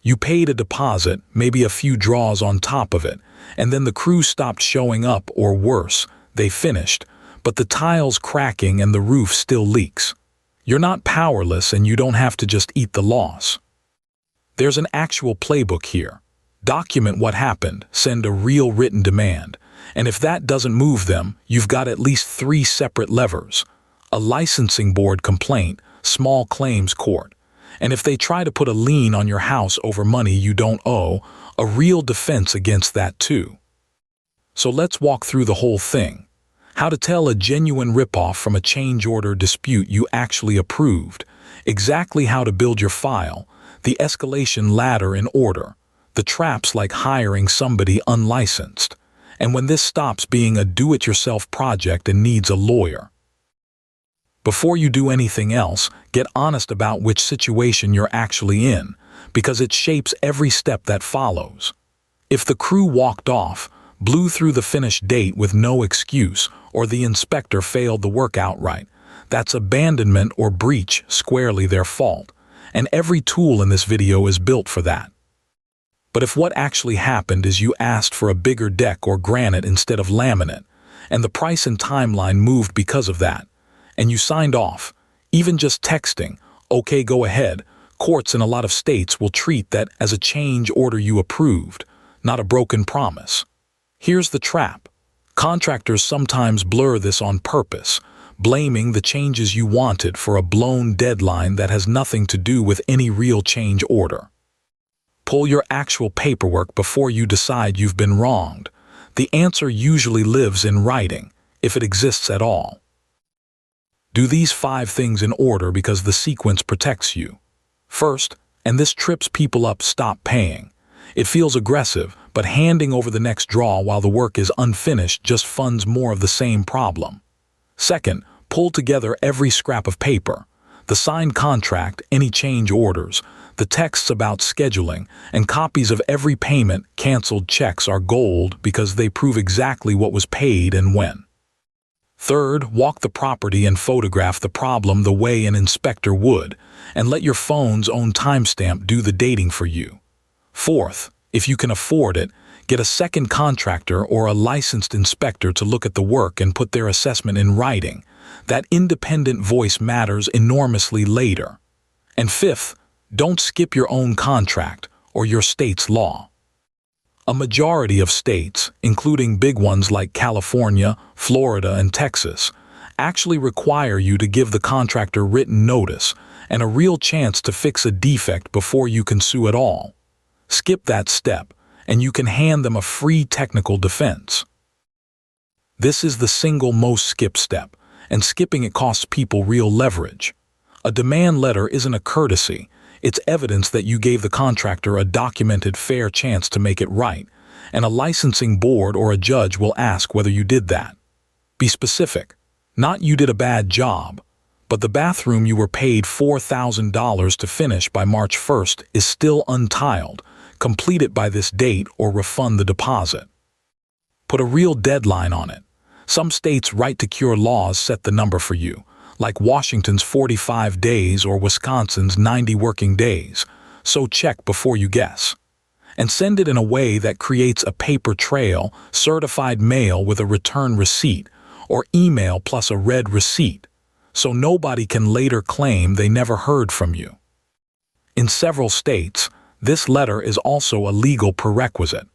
You paid a deposit, maybe a few draws on top of it, and then the crew stopped showing up, or worse, they finished, but the tile's cracking and the roof still leaks. You're not powerless, and you don't have to just eat the loss. There's an actual playbook here. Document what happened, send a real written demand, and if that doesn't move them, you've got at least 3 separate levers: a licensing board complaint, small claims court, and if they try to put a lien on your house over money you don't owe, a real defense against that too. So let's walk through the whole thing. How to tell a genuine ripoff from a change order dispute you actually approved, exactly how to build your file, the escalation ladder in order, the traps like hiring somebody unlicensed, and when this stops being a do-it-yourself project and needs a lawyer. Before you do anything else, get honest about which situation you're actually in, because it shapes every step that follows. If the crew walked off, blew through the finish date with no excuse, or the inspector failed the work outright, that's abandonment or breach, squarely their fault, and every tool in this video is built for that. But if what actually happened is you asked for a bigger deck or granite instead of laminate, and the price and timeline moved because of that, and you signed off, even just texting, "Okay, go ahead," courts in a lot of states will treat that as a change order you approved, not a broken promise. Here's the trap. Contractors sometimes blur this on purpose, blaming the changes you wanted for a blown deadline that has nothing to do with any real change order. Pull your actual paperwork before you decide you've been wronged. The answer usually lives in writing, if it exists at all. Do these 5 things in order because the sequence protects you. First, and this trips people up, stop paying. It feels aggressive, but handing over the next draw while the work is unfinished just funds more of the same problem. Second, pull together every scrap of paper. The signed contract, any change orders, the texts about scheduling, and copies of every payment, canceled checks are gold because they prove exactly what was paid and when. Third, walk the property and photograph the problem the way an inspector would, and let your phone's own timestamp do the dating for you. Fourth, if you can afford it, get a second contractor or a licensed inspector to look at the work and put their assessment in writing. That independent voice matters enormously later. And fifth, don't skip your own contract or your state's law. A majority of states, including big ones like California, Florida, and Texas, actually require you to give the contractor written notice and a real chance to fix a defect before you can sue at all. Skip that step, and you can hand them a free technical defense. This is the single most skipped step, and skipping it costs people real leverage. A demand letter isn't a courtesy. It's evidence that you gave the contractor a documented fair chance to make it right, and a licensing board or a judge will ask whether you did that. Be specific. Not you did a bad job, but the bathroom you were paid $4,000 to finish by March 1st is still untiled. Complete it by this date or refund the deposit. Put a real deadline on it. Some states' right-to-cure laws set the number for you, like Washington's 45 days or Wisconsin's 90 working days, so check before you guess. And send it in a way that creates a paper trail, certified mail with a return receipt, or email plus a red receipt, so nobody can later claim they never heard from you. In several states, this letter is also a legal prerequisite.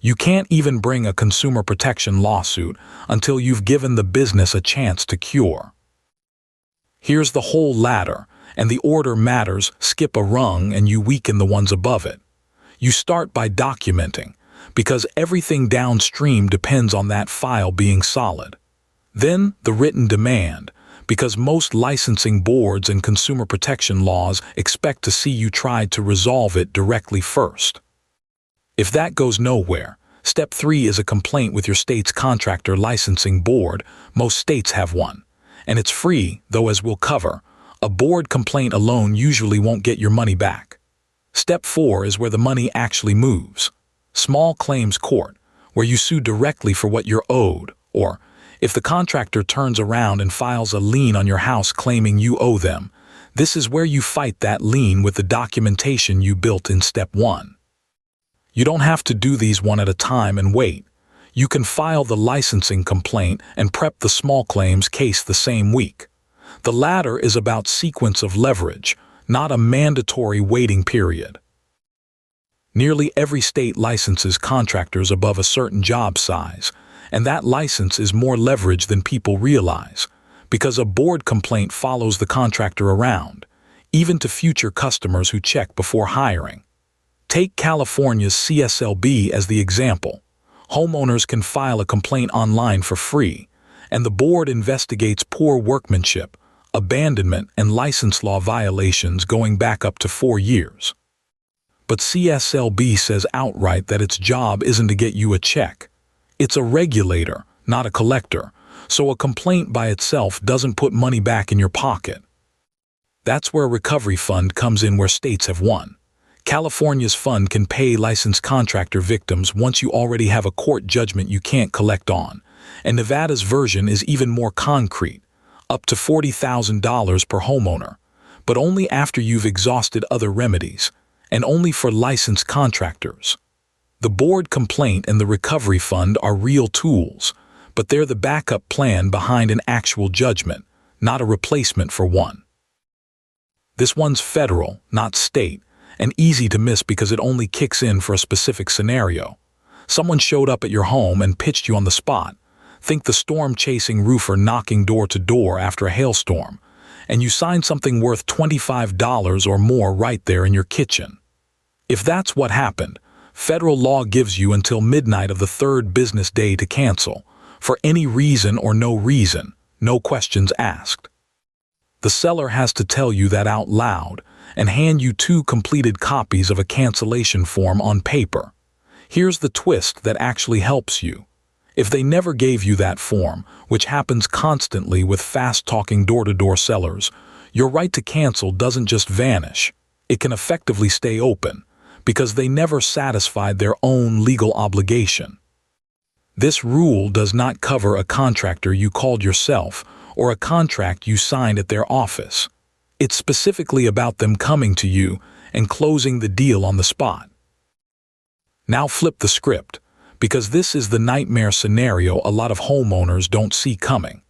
You can't even bring a consumer protection lawsuit until you've given the business a chance to cure. Here's the whole ladder, and the order matters. Skip a rung and you weaken the ones above it. You start by documenting, because everything downstream depends on that file being solid. Then the written demand, because most licensing boards and consumer protection laws expect to see you try to resolve it directly first. If that goes nowhere, step 3 is a complaint with your state's contractor licensing board. Most states have one. And it's free, though, as we'll cover. A board complaint alone usually won't get your money back. Step 4 is where the money actually moves. Small claims court, where you sue directly for what you're owed, or if the contractor turns around and files a lien on your house claiming you owe them, This is where you fight that lien with the documentation you built in step 1. You don't have to do these one at a time and wait. You can file the licensing complaint and prep the small claims case the same week. The latter is about sequence of leverage, not a mandatory waiting period. Nearly every state licenses contractors above a certain job size, and that license is more leverage than people realize, because a board complaint follows the contractor around, even to future customers who check before hiring. Take California's CSLB as the example. Homeowners can file a complaint online for free, and the board investigates poor workmanship, abandonment, and license law violations going back up to 4 years. But CSLB says outright that its job isn't to get you a check. It's a regulator, not a collector, so a complaint by itself doesn't put money back in your pocket. That's where a recovery fund comes in where states have won. California's fund can pay licensed contractor victims once you already have a court judgment you can't collect on, and Nevada's version is even more concrete, up to $40,000 per homeowner, but only after you've exhausted other remedies, and only for licensed contractors. The board complaint and the recovery fund are real tools, but they're the backup plan behind an actual judgment, not a replacement for one. This one's federal, not state, and easy to miss because it only kicks in for a specific scenario. Someone showed up at your home and pitched you on the spot. Think the storm-chasing roofer knocking door to door after a hailstorm, and you sign something worth $25 or more right there in your kitchen. If that's what happened, federal law gives you until midnight of the 3rd business day to cancel, for any reason or no reason, no questions asked. The seller has to tell you that out loud and hand you 2 completed copies of a cancellation form on paper. Here's the twist that actually helps you. If they never gave you that form, which happens constantly with fast-talking door-to-door sellers, your right to cancel doesn't just vanish. It can effectively stay open, because they never satisfied their own legal obligation. This rule does not cover a contractor you called yourself or a contract you signed at their office. It's specifically about them coming to you and closing the deal on the spot. Now flip the script, because this is the nightmare scenario a lot of homeowners don't see coming.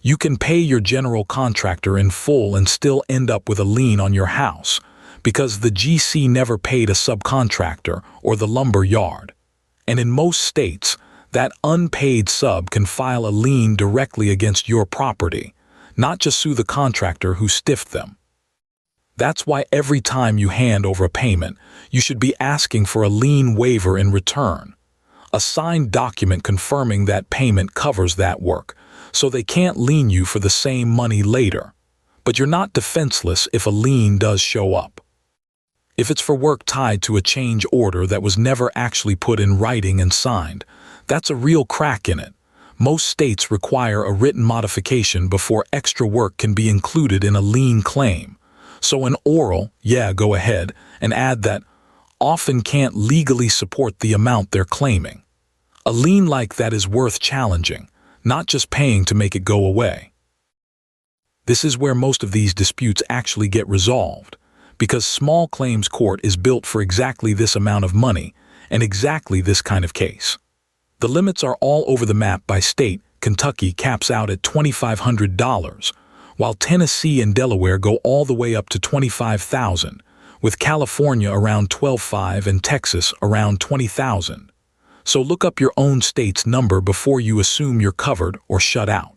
You can pay your general contractor in full and still end up with a lien on your house, because the GC never paid a subcontractor or the lumber yard. And in most states, that unpaid sub can file a lien directly against your property, not just sue the contractor who stiffed them. That's why every time you hand over a payment, you should be asking for a lien waiver in return. A signed document confirming that payment covers that work, so they can't lien you for the same money later. But you're not defenseless if a lien does show up. If it's for work tied to a change order that was never actually put in writing and signed, that's a real crack in it. Most states require a written modification before extra work can be included in a lien claim. So an oral, yeah, go ahead, and add that, often can't legally support the amount they're claiming. A lien like that is worth challenging, not just paying to make it go away. This is where most of these disputes actually get resolved, because small claims court is built for exactly this amount of money and exactly this kind of case. The limits are all over the map by state. Kentucky caps out at $2,500, while Tennessee and Delaware go all the way up to $25,000, with California around $12,500 and Texas around $20,000. So look up your own state's number before you assume you're covered or shut out.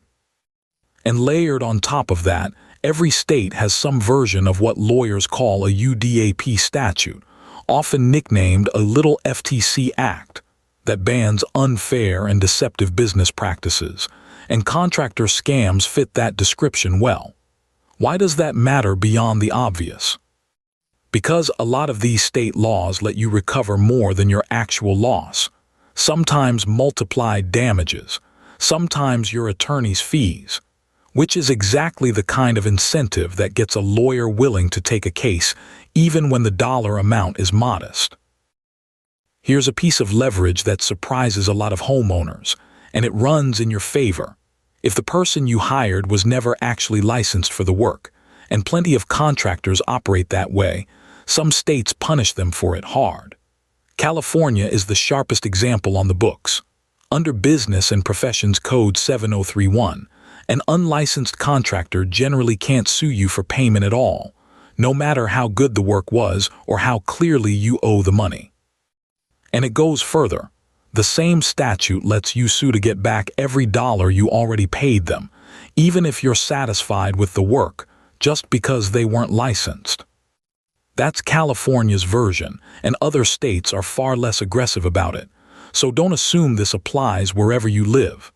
And layered on top of that, every state has some version of what lawyers call a UDAP statute, often nicknamed a Little FTC Act, that bans unfair and deceptive business practices, and contractor scams fit that description well. Why does that matter beyond the obvious? Because a lot of these state laws let you recover more than your actual loss, sometimes multiplied damages, sometimes your attorney's fees, which is exactly the kind of incentive that gets a lawyer willing to take a case even when the dollar amount is modest. Here's a piece of leverage that surprises a lot of homeowners, and it runs in your favor. If the person you hired was never actually licensed for the work, and plenty of contractors operate that way. Some states punish them for it hard. California is the sharpest example on the books. Under Business and Professions Code 7031, an unlicensed contractor generally can't sue you for payment at all, no matter how good the work was or how clearly you owe the money. And it goes further. The same statute lets you sue to get back every dollar you already paid them, even if you're satisfied with the work, just because they weren't licensed. That's California's version, and other states are far less aggressive about it, so don't assume this applies wherever you live.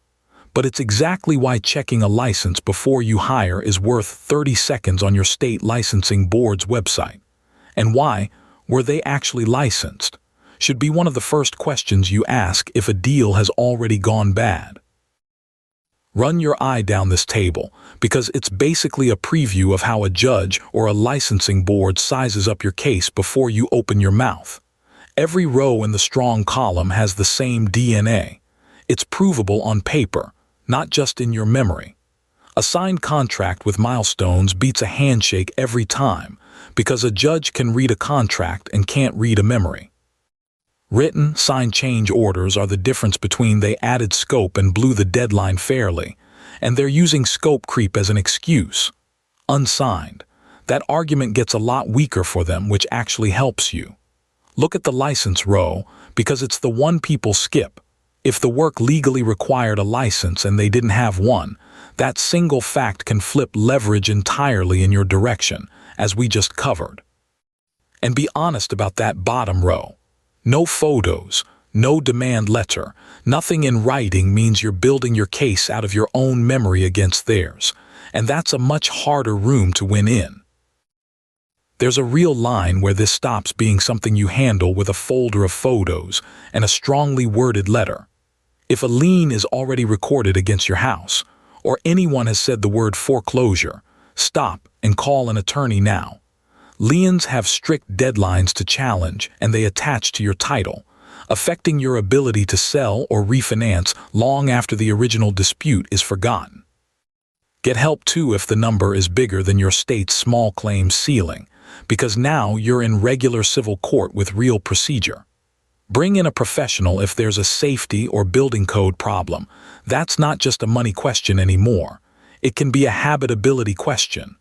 But it's exactly why checking a license before you hire is worth 30 seconds on your state licensing board's website. And why, were they actually licensed, should be one of the first questions you ask if a deal has already gone bad. Run your eye down this table, because it's basically a preview of how a judge or a licensing board sizes up your case before you open your mouth. Every row in the strong column has the same DNA. It's provable on paper, not just in your memory. A signed contract with milestones beats a handshake every time, because a judge can read a contract and can't read a memory. Written, signed change orders are the difference between they added scope and blew the deadline fairly, and they're using scope creep as an excuse. Unsigned, that argument gets a lot weaker for them, which actually helps you. Look at the license row, because it's the one people skip. If the work legally required a license and they didn't have one, that single fact can flip leverage entirely in your direction, as we just covered. And be honest about that bottom row. No photos, no demand letter, nothing in writing means you're building your case out of your own memory against theirs, and that's a much harder room to win in. There's a real line where this stops being something you handle with a folder of photos and a strongly worded letter. If a lien is already recorded against your house, or anyone has said the word foreclosure, stop and call an attorney now. Liens have strict deadlines to challenge, and they attach to your title, affecting your ability to sell or refinance long after the original dispute is forgotten. Get help too if the number is bigger than your state's small claims ceiling, because now you're in regular civil court with real procedure. Bring in a professional if there's a safety or building code problem. That's not just a money question anymore. It can be a habitability question.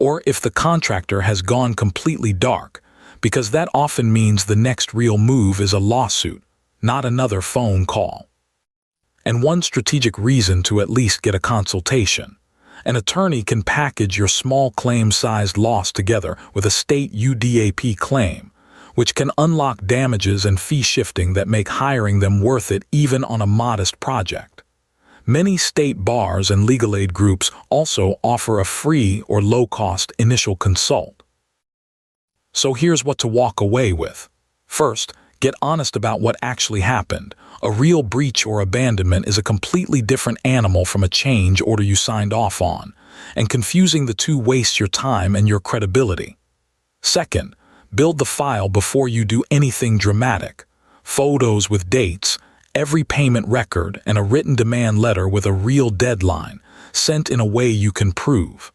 Or if the contractor has gone completely dark, because that often means the next real move is a lawsuit, not another phone call. And one strategic reason to at least get a consultation. An attorney can package your small claim-sized loss together with a state UDAP claim, which can unlock damages and fee shifting that make hiring them worth it even on a modest project. Many state bars and legal aid groups also offer a free or low-cost initial consult. So here's what to walk away with. First, get honest about what actually happened. A real breach or abandonment is a completely different animal from a change order you signed off on, and confusing the two wastes your time and your credibility. Second, build the file before you do anything dramatic. Photos with dates, every payment record, and a written demand letter with a real deadline, sent in a way you can prove.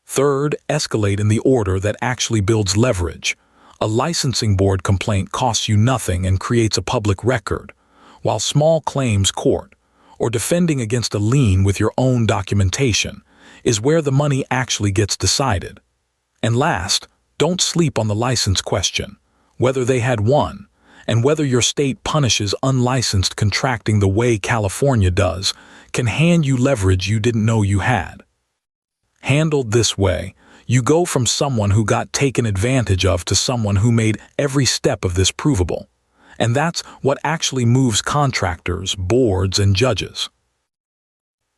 Third, escalate in the order that actually builds leverage. A licensing board complaint costs you nothing and creates a public record, while small claims court, or defending against a lien with your own documentation, is where the money actually gets decided. And last, don't sleep on the license question, whether they had one, and whether your state punishes unlicensed contracting the way California does, can hand you leverage you didn't know you had. Handled this way, you go from someone who got taken advantage of to someone who made every step of this provable. And that's what actually moves contractors, boards, and judges.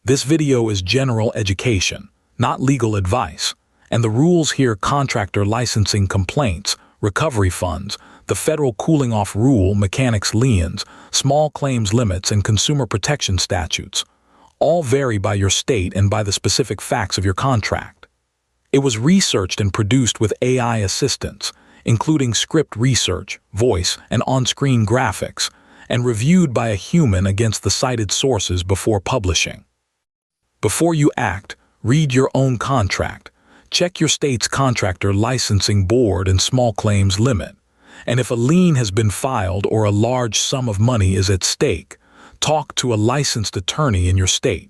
This video is general education, not legal advice, and the rules here: contractor licensing complaints, recovery funds, the federal cooling off rule, mechanics liens, small claims limits, and consumer protection statutes, all vary by your state and by the specific facts of your contract. It was researched and produced with AI assistance, including script research, voice, and on-screen graphics, and reviewed by a human against the cited sources before publishing. Before you act, read your own contract. Check your state's contractor licensing board and small claims limit. And if a lien has been filed or a large sum of money is at stake, talk to a licensed attorney in your state.